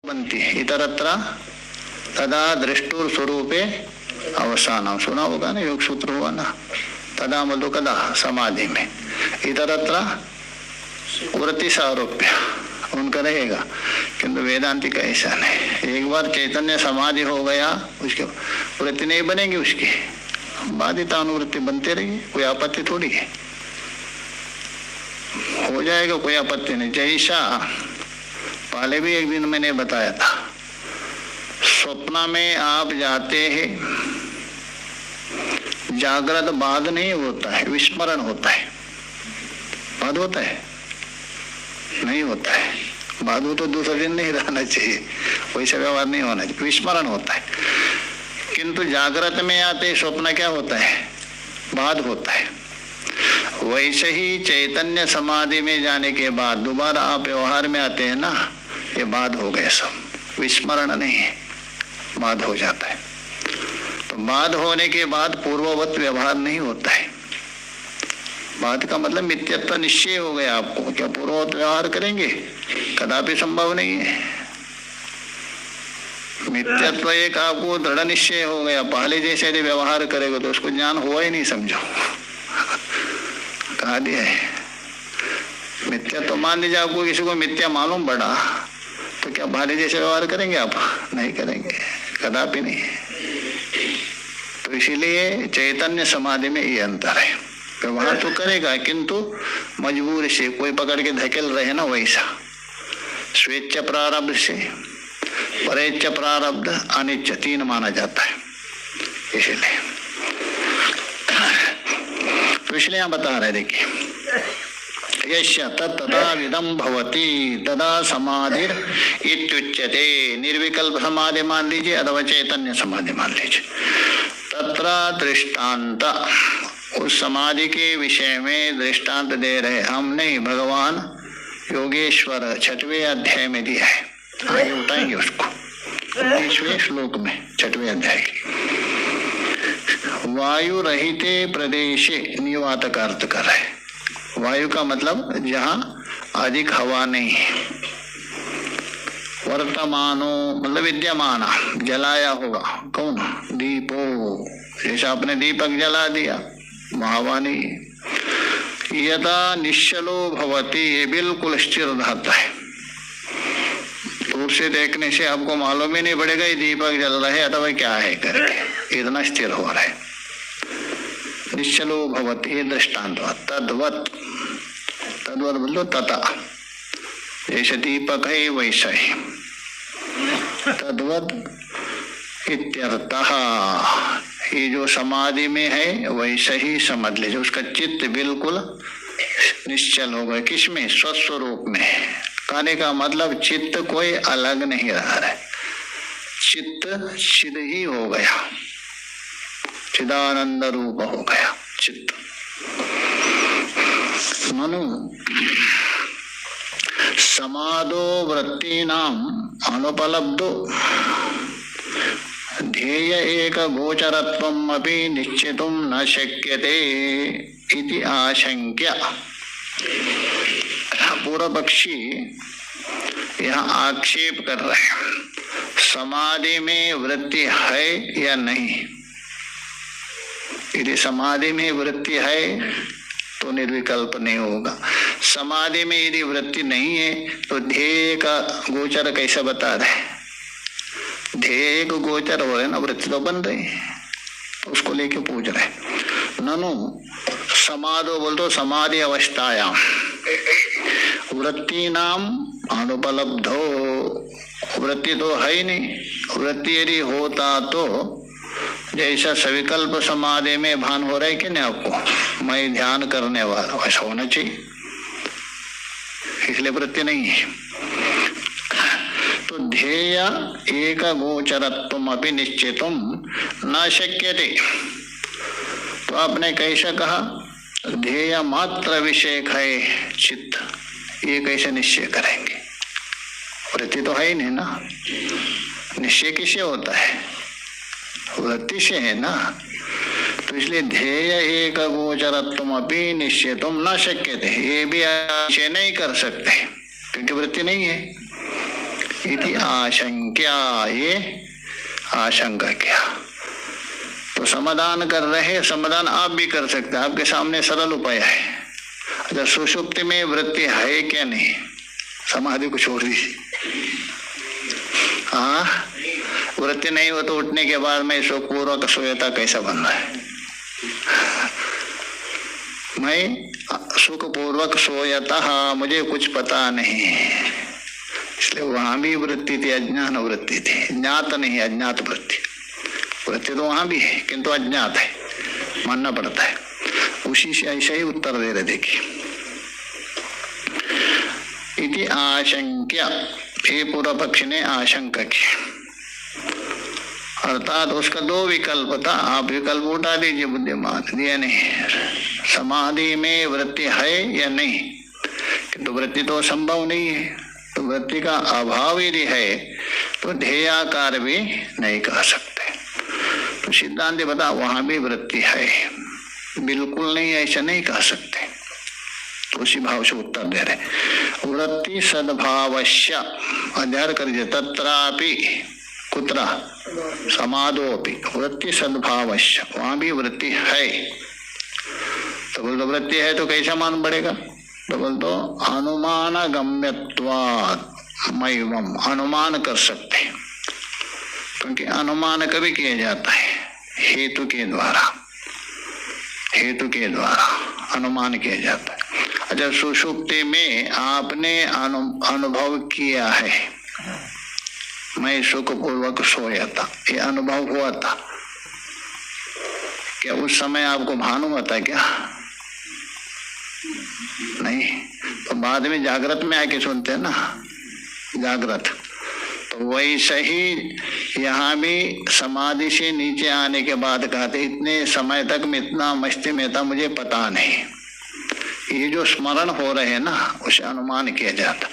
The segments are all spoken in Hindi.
बनती है। इतरत्र तदा दृष्टुर स्वरूपे अवसानम, सुना होगा ना, योग सूत्र हुआ ना, तदा मधु कदा समाधि में, इतरत्र वृत्ति सारोप्य उनका रहेगा। किंतु वेदांति का ऐसा नहीं, एक बार चैतन्य समाधि हो गया उसके वृत्ति नहीं बनेगी, उसकी बाधित अनुवृत्ति बनते रहेगी, कोई आपत्ति थोड़ी है, हो जाएगा, कोई आपत्ति नहीं। जैसा पहले भी एक दिन मैंने बताया था, स्वप्न में आप जाते हैं, जागृत बाद नहीं होता है, विस्मरण होता है। बाद होता है? नहीं होता है। बाद हो तो दूसरा दिन नहीं रहना चाहिए, वैसा व्यवहार नहीं होना चाहिए, विस्मरण होता है। किंतु जागृत में आते स्वप्न क्या होता है? बाद होता है। वैसे ही चैतन्य समाधि में जाने के बाद दोबारा आप व्यवहार में आते हैं ना, ये बाद हो गए, सब विस्मरण नहीं है, बाद हो जाता है। तो बाद होने के बाद पूर्ववत व्यवहार नहीं होता है। बाद का मतलब मिथ्यत्व निश्चय हो गया आपको, क्या पूर्ववत व्यवहार करेंगे? कदापि संभव नहीं है। मिथ्यत्व एक आपको दृढ़ निश्चय हो गया, पहले जैसे यदि व्यवहार करेगा तो उसको ज्ञान हुआ ही नहीं, समझो। कहा दिया है मिथ्या, तो मान लीजिए आपको किसी को मिथ्या मालूम पड़ा तो क्या पहले जैसे व्यवहार करेंगे आप? नहीं करेंगे, कदापि नहीं। तो इसीलिए चैतन्य समाधि में ये अंतर है, व्यवहार तो करेगा किंतु मजबूर से, कोई पकड़ के धकेल रहे ना वैसा। स्वेच्छ प्रारब्ध से, परेच्छ प्रारब्ध, अनिच्छ, तीन माना जाता है। इसीलिए तो इसलिए यहाँ बता रहे, देखिए, यस्य तत्तदा विदम भवति तदा समाधिर इत्युच्यते। निर्विकल्प समाधि मान लीजिए अथवा चैतन्य समाधि मान लीजिए। तत्र दृष्टांत, उस समाधि के विषय में दृष्टांत दे रहे हम नहीं, भगवान योगेश्वर 6वें अध्याय में दिया है। आगे उठाएंगे उसको 19वें श्लोक में, 6वें अध्याय की। वायु रहिते प्रदेशे, निवात का अर्थ कर रहे। वायु का मतलब जहाँ अधिक हवा नहीं है। वर्तमानो मतलब विद्यमान, जलाया होगा, कौन? दीपो, जैसा आपने दीपक जला दिया, हवा नहीं। यदा निश्चलो भवति, ये बिल्कुल स्थिर रहता है। दूर से देखने से आपको मालूम ही नहीं पड़ेगा ये दीपक जल रहा है अथवा क्या है करके, इतना स्थिर हो रहा है। निश्चलो भवति, ये दृष्टांत। तद्वत, तद्वत बोलो तथा, जैसे दीपक है वैसा ही। तद्वत इत्यर्थः, ये जो समाधि में है वैसा ही समझ लीजिए, उसका चित्त बिल्कुल निश्चल हो गया। किसमें? स्वस्वरूप में। कहने का मतलब चित्त कोई अलग नहीं रहा है, चित्त चिद ही हो गया, चिदानंद रूप हो गया चित्त। मनु समादो वृत्तीनाम अनुपलब्धो ध्येय एक गोचरत्वम अपि निश्चितुम न शक्यते इति आशंक्य। पूर्व पक्षी यहाँ आक्षेप कर रहे हैं, समाधि में वृत्ति है या नहीं। यदि समाधि में वृत्ति है तो निर्विकल्प नहीं होगा। समाधि में यदि वृत्ति नहीं है तो ध्येय का गोचर कैसे बता रहे? ध्येय को गोचर हो रहे ना, वृत्ति तो बन रही है, उसको लेके पूछ रहे। ननु समाधो बोल दो, समाधि अवस्थायाम वृत्ति नाम अनुपलब्धो, वृत्ति तो है ही नहीं। वृत्ति यदि होता तो जैसा सविकल्प समाधि में भान हो रहा है कि नहीं आपको, मैं ध्यान करने वाला, वैसा होना चाहिए, इसलिए वृत्ति नहीं है। तो ध्येय एक गोचरत्वम अपि निश्चितुम न शक्यते, तो आपने कैसा कहा? ध्येय मात्र विषय है चित्त, ये कैसे निश्चय करेंगे? वृत्ति तो है ही नहीं ना। निश्चय किससे होता है? वृत्ति से है ना। तो इसलिए ध्येय एक गोचरत्वम अपि निश्चितुम न शक्यते, ये भी निश्चय नहीं कर सकते क्योंकि वृत्ति नहीं है। इति आशंक्या, ये आशंका किया। तो समाधान कर रहे, समाधान आप भी कर सकते हैं, आपके सामने सरल उपाय है। अच्छा, सुषुप्ति में वृत्ति है क्या नहीं? समाधि को छोड़ दी। हाँ, वृत्ति नहीं हो तो उठने के बाद मैं सुखपूर्वक सोयता कैसा बन रहा है? मैं सुखपूर्वक सोयता, मुझे कुछ पता नहीं, इसलिए वहां भी वृत्ति थी, अज्ञान वृत्ति थी, ज्ञात नहीं अज्ञात वृत्ति। वृत्ति तो वहां भी है किंतु अज्ञात है, मानना पड़ता है। उसी से ऐसा ही उत्तर दे रहे। देखिए, इति आशंक्या, ये पूर्व पक्ष ने आशंका की, अर्थात उसका दो विकल्प था। आप विकल्प उठा दीजिए, बुद्धिमान दिया नहीं। समाधि में वृत्ति है या नहीं? किंतु वृत्ति तो संभव नहीं है, तो वृत्ति का अभाव यदि है तो ध्येयाकार भी नहीं कह सकते। तो सिद्धांत बता, वहां भी वृत्ति है, बिल्कुल नहीं ऐसा नहीं कह सकते। तो उसी भाव से उत्तर दे रहे। वृत्ति सद्भावश्य, अध्ययन करिए, तत्रापि कुत्र समादोपि वृत्ति सद्भावश्य, वहां भी वृत्ति है। तो बोल दो वृत्ति है तो कैसा मान पड़ेगा? तो बोल दो अनुमान गम्यत्वात्, मैवम, अनुमान कर सकते, क्योंकि अनुमान कभी किया जाता है हेतु के द्वारा, हेतु के द्वारा अनुमान किया जाता है। अच्छा, सुषुप्ति में आपने अनुभव किया है, मैं सुखपूर्वक सोया था, ये अनुभव हुआ था क्या? उस समय आपको भान हुआ था क्या? नहीं। तो बाद में जागृत में आके सुनते हैं ना, जागृत। तो वैसे ही यहाँ भी समाधि से नीचे आने के बाद कहते, इतने समय तक मैं इतना मस्ती में था, मुझे पता नहीं। ये जो स्मरण हो रहे हैं ना, उसे अनुमान किया जाता।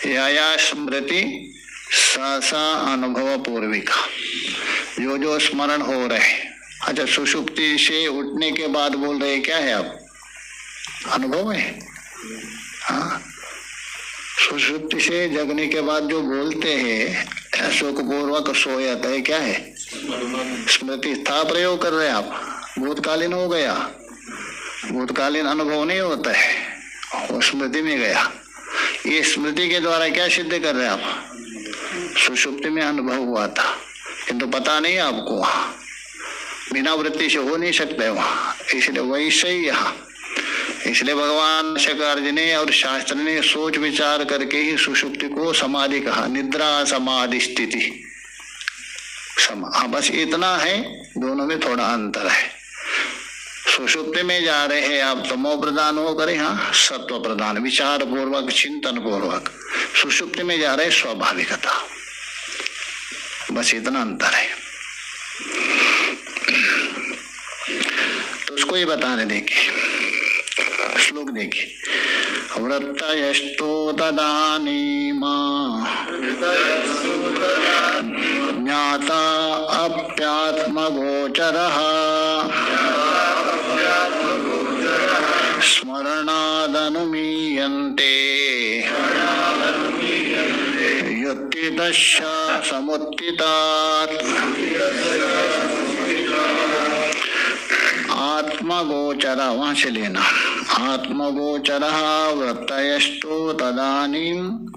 या स्मृति सा अनुभव पूर्विका, जो स्मरण हो रहे। अच्छा, सुषुप्ति से उठने के बाद बोल रहे क्या है आप? अनुभव है। हाँ, सुषुप्ति से जगने के बाद जो बोलते हैं सुखपूर्वक सोया था, क्या है? स्मृति था, प्रयोग कर रहे हैं आप, भूतकालीन हो गया। भूतकालीन अनुभव नहीं होता है, वो स्मृति में गया। ये स्मृति के द्वारा क्या सिद्ध कर रहे हैं आप? सुषुप्ति में अनुभव हुआ था, किंतु पता नहीं आपको, बिना वृत्ति से हो नहीं सकते वहां। इसलिए वैसे ही यहाँ, इसलिए भगवान शंकराचार्य ने और शास्त्र ने सोच विचार करके ही सुषुप्ति को समाधि कहा, निद्रा समाधि स्थिति। हाँ, बस इतना है, दोनों में थोड़ा अंतर है। सुषुप्ति में जा रहे हैं आप तमो प्रधान होकर, हाँ सत्व प्रधान, विचार पूर्वक चिंतन पूर्वक। सुषुप्ति में जा रहे स्वाभाविकता, बस इतना अंतर है। तो उसको ही बता रहे, देखिए श्लोक देखिए, वृत्तयस्तु तदानीमा ज्ञाता अप्यात्मगोचरः स्मरणादनुमीयन्ते युक्तितश्च समुत्थितात्। आत्मगोचर, वहां से लेना, आत्मगोचर वृत्तयस्तु तदानीम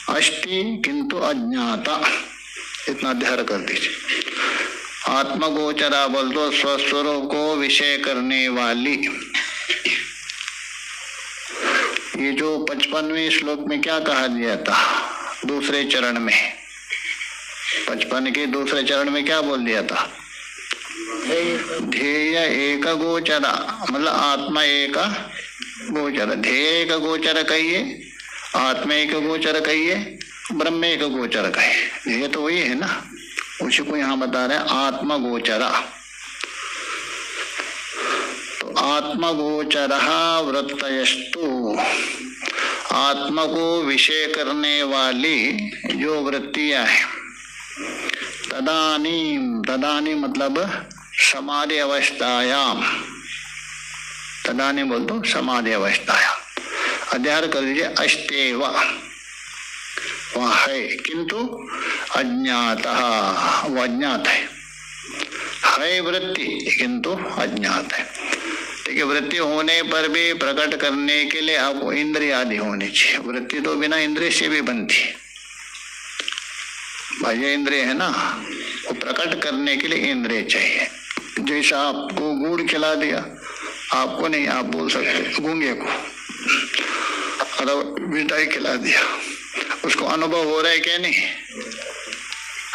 अस्ति किंतु अज्ञाता, इतना ध्यान कर दीजिए। आत्मगोचरा बोल दो स्वस्वरूप को विषय करने वाली। ये जो 55वें श्लोक में क्या कहा दिया था, दूसरे चरण में, 55 के दूसरे चरण में क्या बोल दिया था? ध्येय एक गोचरा, मतलब आत्मा एक गोचर। ध्येय एक गोचर कहिए, आत्मा एक गोचर कहिए, ब्रह्म एक गोचर कहिए। ध्येय तो वही है ना, उसी को यहाँ बता रहे हैं आत्मा गोचरा। तो आत्मा गोचर वृत्तयस्तु, आत्मा को विषय करने वाली जो वृत्तियां हैं, तदानीम, तदानी मतलब समाधि अवस्थायाम, तदानी बोल दो समाधि अवस्थायाम। अध्ययन कर लीजिए, अस्तेव, वह है किंतु अज्ञातः, वो अज्ञात है वृत्ति किंतु अज्ञात है। ठीक है, वृत्ति होने पर भी प्रकट करने के लिए आपको इंद्रिय आदि होनी चाहिए। वृत्ति तो बिना इंद्रिय से भी बनती है, बाह्य इंद्रिय है ना, वो प्रकट करने के लिए इंद्रिय चाहिए। जैसा आपको गुड़ खिला दिया, आपको नहीं, आप बोल सकते गूंगे को, अथवा मिठाई खिला दिया, उसको अनुभव हो रहा है क्या? नहीं,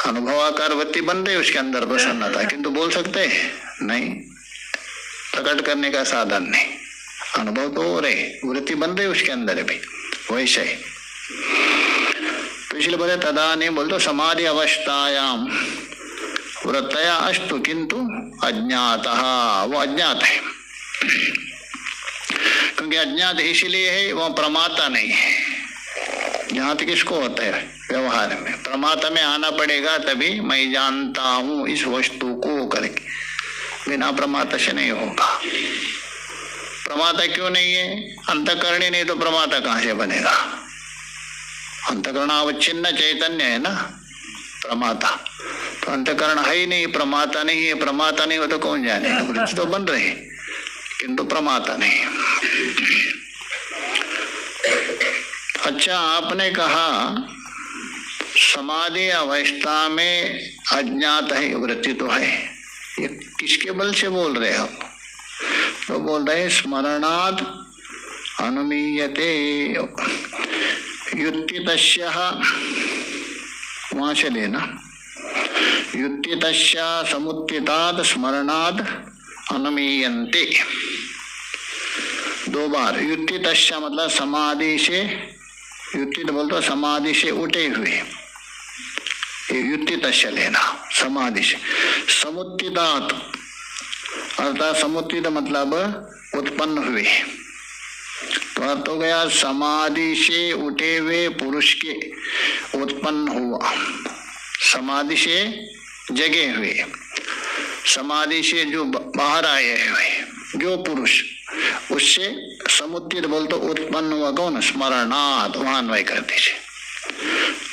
अनुभवाकार वृत्ति बन रही उसके अंदर प्रसन्नता, किंतु बोल सकते नहीं, प्रकट करने का साधन नहीं। अनुभव तो हो रहे, वृत्ति बन रही उसके अंदर भी, वैसे ही। तो इसलिए बोले तदा नहीं बोल तो समाधि अवस्थायाम वृत्तया अस्तु किंतु अज्ञातः, वो अज्ञात है। क्योंकि अज्ञात इसलिए है वो प्रमाता नहीं है। ज्ञात किसको होता है? व्यवहार में। प्रमाता में आना पड़ेगा तभी मैं जानता हूं इस वस्तु को करके, बिना प्रमाता से नहीं होगा। प्रमाता क्यों नहीं है? अंतःकरण ही नहीं तो प्रमाता कहां से बनेगा? अंतःकरण अवच्छिन्न चैतन्य है ना प्रमाता, तो अंतःकरण है ही नहीं, प्रमाता नहीं है। प्रमाता नहीं हो तो कौन जाने? वृत्ति तो बन रहे किंतु प्रमाता नहीं। अच्छा, आपने कहा समाधि अवस्था में अज्ञात है, वृत्ति तो है, ये किसके बल से बोल रहे हो? तो बोल रहे स्मरणात् अनुमीयते युत्तितस्यः, वहां से लेना, युत्तितस्य समुत्थितात् स्मरणात् अनुमीयन्ते। दो बार युत्तितस्य मतलब समाधि से, युत्तित बोलते समाधि से उठे हुए, युत्तितस्य लेना समाधि से। समुत्थितात् अर्थात समुत्थित मतलब उत्पन्न हुए, तो अर्थ हो गया समाधि से उठे हुए पुरुष के उत्पन्न हुआ, समाधि से जगे हुए, समाधि से जो बाहर आए हुए जो पुरुष, उससे समुत्थित बोलते उत्पन्न हुआ कौन? स्मरणात्, वहां अन्वय कर दीजिए।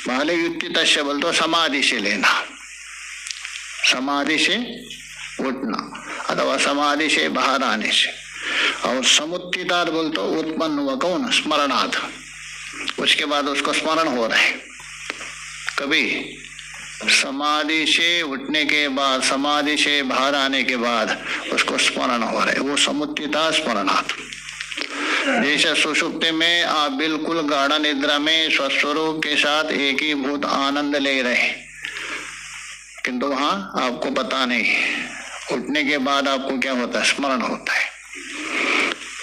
पहले युत्तितस्य बोलते समाधि से लेना, समाधि से उठना अथवा समाधि से बाहर आने से, और समुत्थितात् बोलते उत्पन्न हुआ कौन? स्मरणात्, उसके बाद उसको स्मरण हो रहा है। कभी समाधि से उठने के बाद, समाधि से बाहर आने के बाद उसको स्मरण हो रहा है, वो समुत्थिता स्मरणात्। जैसे सुषुप्ति में आप बिल्कुल गाढ़ निद्रा में स्वस्वरूप के साथ एक ही भूत आनंद ले रहे, किंतु वहां आपको पता नहीं, उठने के बाद आपको क्या होता है? स्मरण होता है।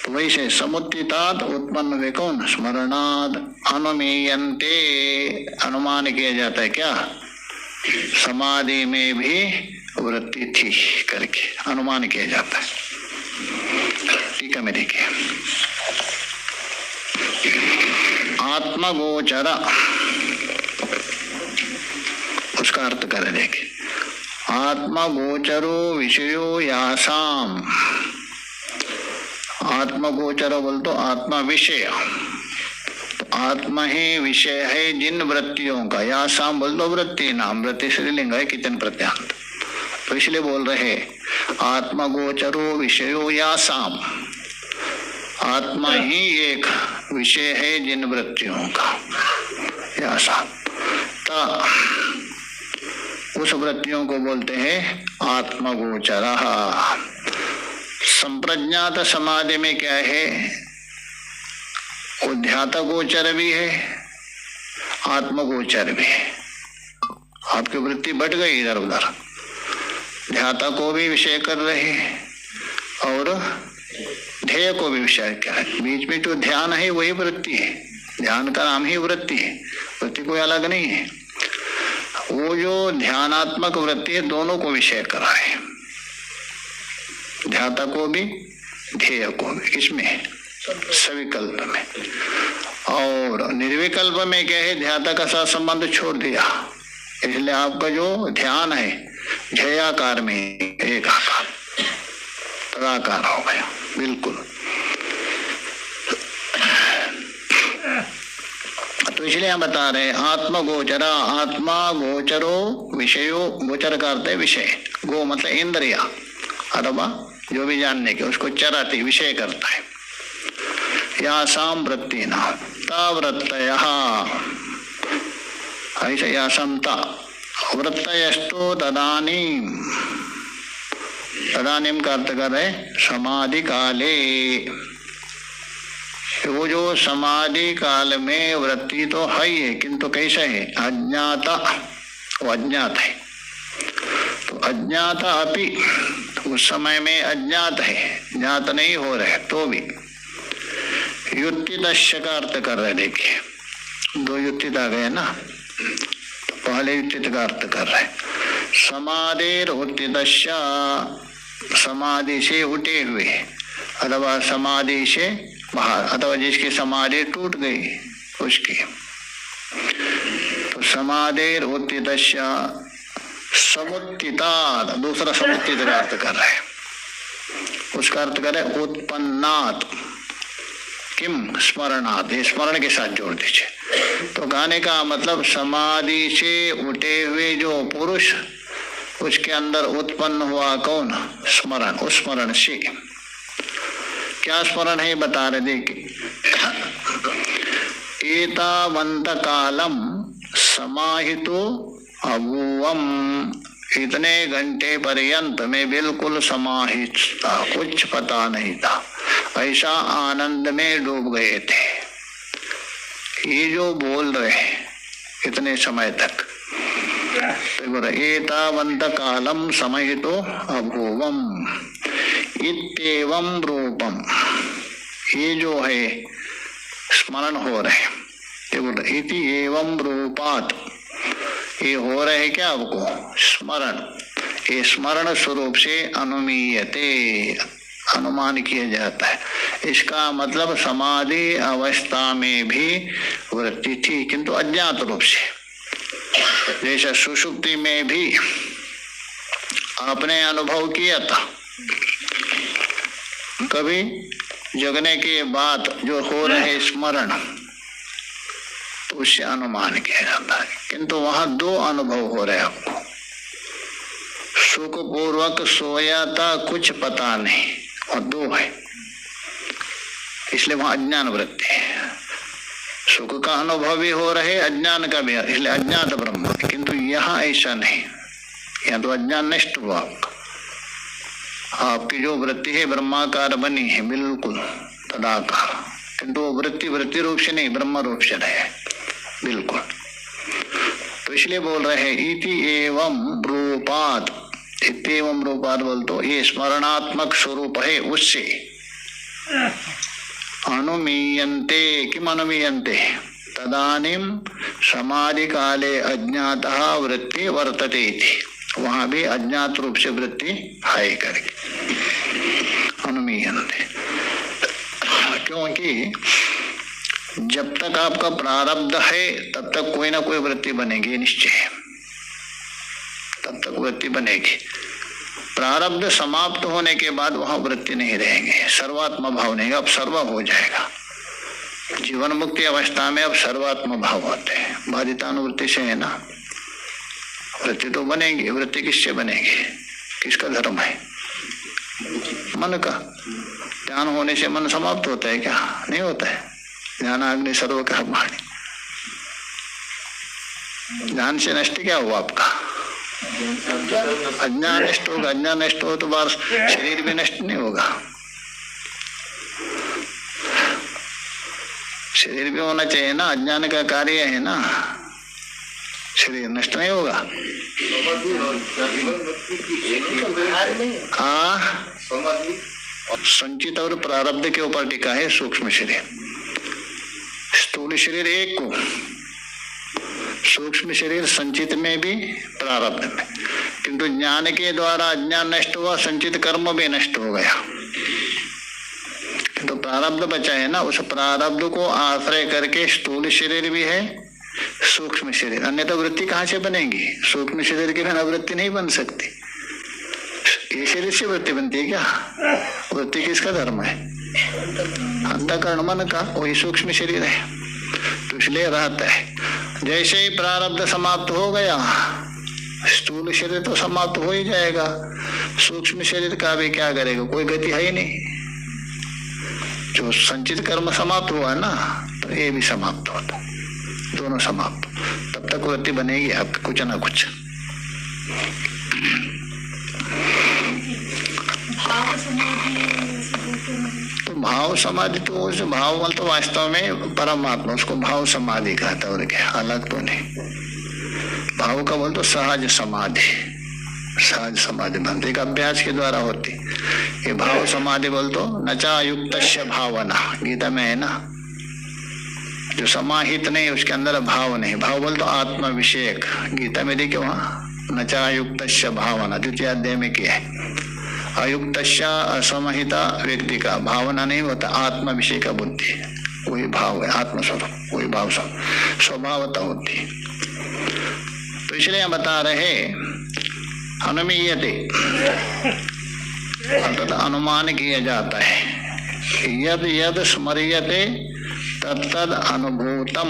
तो वैसे समुत्थितात् उत्पन्न हुए कौन? स्मरणात्। अनुमीयन्ते, अनुमान किया जाता है क्या? समाधि में भी वृत्ति थी करके अनुमान किया जाता है। ठीक है, मैं देखिए आत्मगोचर, उसका अर्थ करें देखिए। आत्मगोचरो विषयो यासाम, आत्मगोचर बोल तो आत्मा विषय, आत्मा ही विषय है जिन वृत्तियों का। या शाम बोल दो वृत्ति नाम, वृत्ति श्रीलिंग है कितन प्रत्यांत, तो इसलिए बोल रहे आत्मगोचरो विषयो या शाम, आत्मा ही एक विषय है जिन वृत्तियों का। या शाम उस वृत्तियों को बोलते हैं आत्मगोचर। संप्रज्ञात समाधि में क्या है? वो ध्याता गोचर भी है, आत्मगोचर भी है। आपकी वृत्ति बढ़ गई इधर उधर, ध्याता को भी विषय कर रहे और ध्येय को भी विषय कर रहे। बीच में जो ध्यान है वही वृत्ति है, ध्यान का नाम ही वृत्ति है, वृत्ति कोई अलग नहीं है। वो जो ध्यानात्मक वृत्ति है दोनों को विषय कर रहा है, ध्याता को भी ध्येय को भी। किसमें? सविकल्प में। और निर्विकल्प में क्या है? ध्याता का साथ संबंध छोड़ दिया, इसलिए आपका जो ध्यान है ध्येयाकार में एक आकार तदाकार हो गया बिल्कुल। तो इसलिए हम बता रहे आत्मगोचरा, आत्मा गोचरो विषयो, गोचर करते विषय, गो मतलब इंद्रिया अथवा जो भी जानने के, उसको चराती विषय करता है। यासाम वृत्ति न तवृत्तय, ऐसे यासमता वृत्तयस्तु तदानीम, तदानीम का अर्थ कर रहे समाधि काले, वो जो समाधि काल में वृत्ति तो है ही है, किंतु कैसे है, अज्ञाता, वो अज्ञात है। तो अज्ञाता अपि, तो उस समय में अज्ञात है, ज्ञात नहीं हो रहे तो भी। युक्ति दश्य का अर्थ कर रहे, देखिए दो युक्ति आ गए ना, तो पहले युक्ति का अर्थ कर रहे समाधेर उत्ति दश्या, समाधि से उठे हुए अथवा समाधि से बाहर, अथवा जिसकी समाधि टूट गई उसकी। तो समाधेर उत्ति दश्या समुत्थिता, दूसरा समुत्थित का अर्थ कर रहे, उसका अर्थ करे उत्पन्नात, किम स्मरणात, स्मरण के साथ जोड़ दीजिए। तो गाने का मतलब समाधि से उठे हुए जो पुरुष, उसके अंदर उत्पन्न हुआ कौन, स्मरण, उस स्मरण से। क्या स्मरण है बता रहे, देखिए एतावंत कालम समाहितो अभूवम, इतने घंटे पर्यंत मैं बिल्कुल समाहित था, कुछ पता नहीं था, ऐसा आनंद में डूब गए थे। ये जो बोल रहे इतने समय तक, एतावंत कालम समाहितो अभूवम इत्येवं रूपम, ये जो है स्मरण हो रहे, इति एवं रूपात, ये हो रहे क्या आपको स्मरण, ये स्मरण स्वरूप से अनुमीयते, अनुमान किया जाता है। इसका मतलब समाधि अवस्था में भी वृत्ति थी, किंतु अज्ञात रूप से। जैसा सुषुप्ति में भी आपने अनुभव किया था, कभी जगने के बाद जो हो रहे स्मरण, तो उससे अनुमान किया जाता है, किंतु वहां दो अनुभव हो रहे आपको, सुख पूर्वक सोया था, कुछ पता नहीं, और दो है, इसलिए वहां अज्ञान वृत्ति है। सुख का अनुभव भी हो रहे, अज्ञान का भी, इसलिए अज्ञात ब्रह्म, किंतु यहाँ ऐसा नहीं, यहाँ तो अज्ञान नष्ट हुआ आपका, आपकी जो वृत्ति है ब्रह्माकार बनी है बिल्कुल तदाकार, किंतु वो वृत्ति वृत्ति रूप से नहीं, ब्रह्म रूप से रहे बिल्कुल। तो इसलिए बोल रहे हैं इति एवं रूपात, इत्येवं रूपात बोल तो ये स्मरणात्मक स्वरूप है, उससे अनुमीयन्ते, किम अनुमीयन्ते, तदानीम समाधि काले अज्ञातः वृत्ति वर्तते इति, वहां भी अज्ञात रूप से वृत्ति है करके अनुमीयन्ते। क्योंकि जब तक आपका प्रारब्ध है तब तक कोई ना कोई वृत्ति बनेगी, निश्चय, तब तक वृत्ति बनेगी। प्रारब्ध समाप्त होने के बाद वहां वृत्ति नहीं रहेंगे, सर्वात्म भाव नहीं, अब सर्व हो जाएगा। जीवन मुक्ति अवस्था में अब सर्वात्म भाव होते हैं, बाधितानुवृत्ति से है ना, वृत्ति तो बनेगी। वृत्ति किससे बनेगी, किसका धर्म है, मन का। ध्यान होने से मन समाप्त होता है क्या, नहीं होता है। ध्यान अग्नि सर्व कर्माणि, ध्यान से नष्ट क्या हुआ आपका, अज्ञान नष्ट होगा। अज्ञान नष्ट हो तो बार शरीर भी नष्ट नहीं होगा, शरीर भी होना चाहिए ना, अज्ञान का कार्य है ना, शरीर नष्ट नहीं होगा। हाँ, संचित और प्रारब्ध के ऊपर टिका है सूक्ष्म शरीर। स्थूल शरीर एक को, सूक्ष्म शरीर संचित में भी प्रारब्ध में, किंतु ज्ञान के द्वारा अज्ञान नष्ट हुआ, संचित कर्म भी नष्ट हो गया, किंतु प्रारब्ध बचा है ना। उस प्रारब्ध को आश्रय करके स्थूल शरीर भी है, सूक्ष्म शरीर। अन्यथा वृत्ति कहाँ से बनेगी, सूक्ष्म शरीर के बिना वृत्ति नहीं बन सकती। ये शरीर से वृत्ति बनती है क्या, वृत्ति किसका धर्म है, अंतःकरण मन का, वही सूक्ष्म शरीर है। तो तो इसलिए रहता है। जैसे ही प्रारब्ध समाप्त हो गया, स्थूल शरीर तो समाप्त हो ही जाएगा, सूक्ष्म शरीर का भी क्या करेगा, कोई गति है ही नहीं। जो संचित कर्म समाप्त हुआ ना, तो ये भी समाप्त होता, दोनों समाप्त। तब तक वृत्ति बनेगी आपकी कुछ ना कुछ। तो भाव समाधि तो उस भाव मतलब वास्तव में परमात्मा, उसको भाव समाधि कहता है, और क्या अलग तो नहीं। भाव का बोल तो सहज समाधि, सहज समाधि बनती एक अभ्यास के द्वारा होती। ये भाव समाधि बोल तो नचा युक्तस्य भावना, गीता में है ना, जो समाहित नहीं उसके अंदर भाव नहीं। भाव बोल तो आत्मा विषयक, गीता में देखिए वहां नचा युक्तस्य भावना द्वितीय अध्याय में किया है। अयुक्तस्य असमहिता व्यक्ति का भावना नहीं होता, आत्मा विषय का बुद्धि, वही भाव है, आत्मस्वरूप वही भाव स्वभावता होती। तो इसलिए हम बता रहे अनुमीयते अर्थात अनुमान किया जाता है, यद यद स्मर्यते तत्तद अनुभूतम,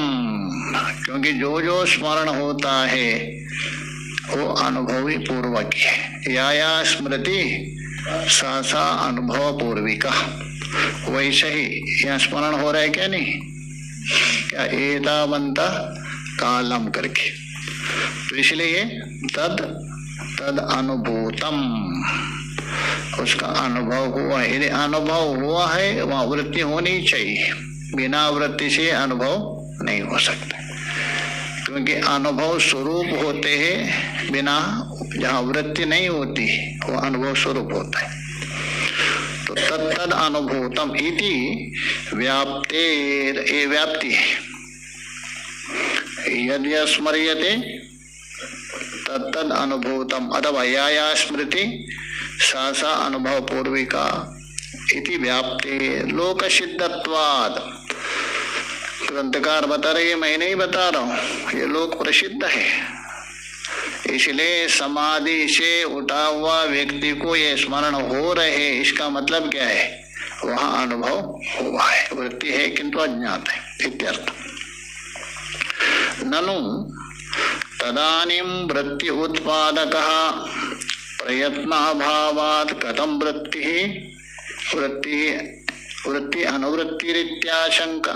क्योंकि जो जो स्मरण होता है वो अनुभवी पूर्वक है। या स्मृति सा सा अनुभव पूर्विका, वैसे ही यहाँ स्मरण हो रहा है क्या नहीं, क्या एतावंत कालम करके। तो इसलिए तद तद अनुभूतम, उसका अनुभव हुआ है। यदि अनुभव हुआ है वहां वृत्ति होनी चाहिए, बिना वृत्ति से अनुभव नहीं हो सकता, क्योंकि अनुभव स्वरूप होते हैं, बिना जहाँ वृत्ति नहीं होती वो अनुभव स्वरूप होता है। तो तत्तद अनुभूतम इति व्याप्तेर, ये व्याप्ति है। यदि स्मर्यते तत्तद अनुभूतम अथवा या स्मृति सा सा अनुभव पूर्विका इति व्याप्ते लोक सिद्धत्वाद। ग्रंथकार बता रहे, मैं नहीं बता रहा हूँ, ये लोक प्रसिद्ध है। इसलिए समाधि से उठा हुआ व्यक्ति को ये स्मरण हो रहे, इसका मतलब क्या है, वहां अनुभव हुआ है, वृत्ति है किंतु अज्ञात है इत्यर्थ। ननु तदानीं वृत्ति उत्पादकः प्रयत्न अभावात् कथं वृत्ति अनुवृत्तिरित्याशंका।